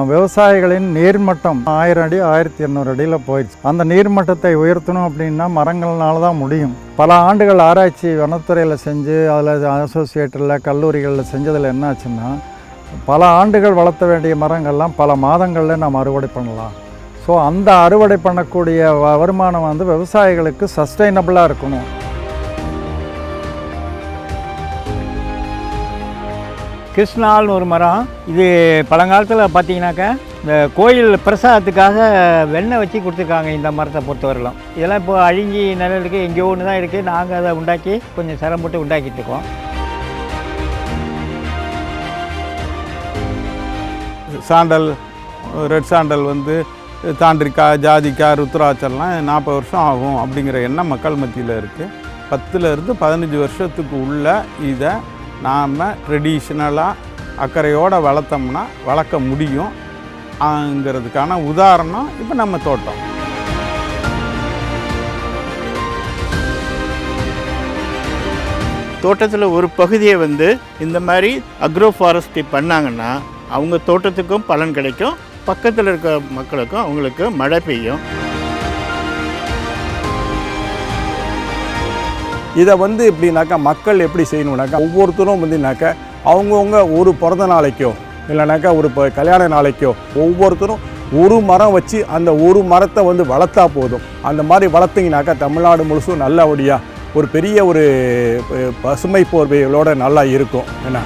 விவசாயிகளின் நீர்மட்டம் 1000 அடி 1200 அடியில் போயிடுச்சு. அந்த நீர்மட்டத்தை உயர்த்தணும் அப்படின்னா மரங்கள்னால தான் முடியும். பல ஆண்டுகள் ஆராய்ச்சி வனத்துறையில் செஞ்சு அதில் அசோசியேட்டில் கல்லூரிகளில் செஞ்சதில் என்ன ஆச்சுன்னா, பல ஆண்டுகள் வளர்த்த வேண்டிய மரங்கள்லாம் பல மாதங்களில் நாம் அறுவடை பண்ணலாம். ஸோ அந்த அறுவடை பண்ணக்கூடிய வருமானம் விவசாயிகளுக்கு சஸ்டைனபிளாக இருக்கணும். கிருஷ்ணால்னு ஒரு மரம். இது பழங்காலத்தில் பார்த்தீங்கன்னாக்கா இந்த கோயில் பிரசாதத்துக்காக வெண்ணெய் வச்சு கொடுத்துருக்காங்க. இந்த மரத்தை பொறுத்தவரையிலும் இதெல்லாம் இப்போ அழிஞ்சி நிலையில் இருக்குது. எங்கேயோ ஒன்று தான் இருக்குது. நாங்கள் அதை உண்டாக்கி கொஞ்சம் சிரம் போட்டு உண்டாக்கிட்டு இருக்கோம். சாண்டல், ரெட் சாண்டல் தாண்டிக்காய், ஜாதிக்காய், ருத்ராட்சம்லாம் 40 வருஷம் ஆகும் அப்படிங்கிற எண்ணம் மக்கள் மத்தியில் இருக்குது. 10லேருந்து 15 வருஷத்துக்கு உள்ள இதை நாம் ட்ரெடிஷ்னலாக அக்கறையோடு வளர்த்தோம்னா வளர்க்க முடியும்ங்கிறதுக்கான உதாரணம் இப்போ நம்ம தோட்டம். தோட்டத்தில் ஒரு பகுதியை இந்த மாதிரி அக்ரோ ஃபாரஸ்ட்ரி பண்ணாங்கன்னா அவங்க தோட்டத்துக்கும் பலன் கிடைக்கும், பக்கத்தில் இருக்க மக்களுக்கும் அவங்களுக்கு மழை பெய்யும். இதை எப்படின்னாக்கா மக்கள் எப்படி செய்யணுன்னாக்கா ஒவ்வொருத்தரும் அவங்கவுங்க ஒரு பிறந்த நாளைக்கோ இல்லைனாக்கா ஒரு கல்யாண நாளைக்கோ ஒவ்வொருத்தரும் ஒரு மரம் வச்சு அந்த ஒரு மரத்தை வளர்த்தா போதும். அந்த மாதிரி வளர்த்திங்கனாக்கா தமிழ்நாடு முழுசும் நல்லபடியாக ஒரு பெரிய ஒரு பசுமை போர்வைகளோடு நல்லா இருக்கும். என்ன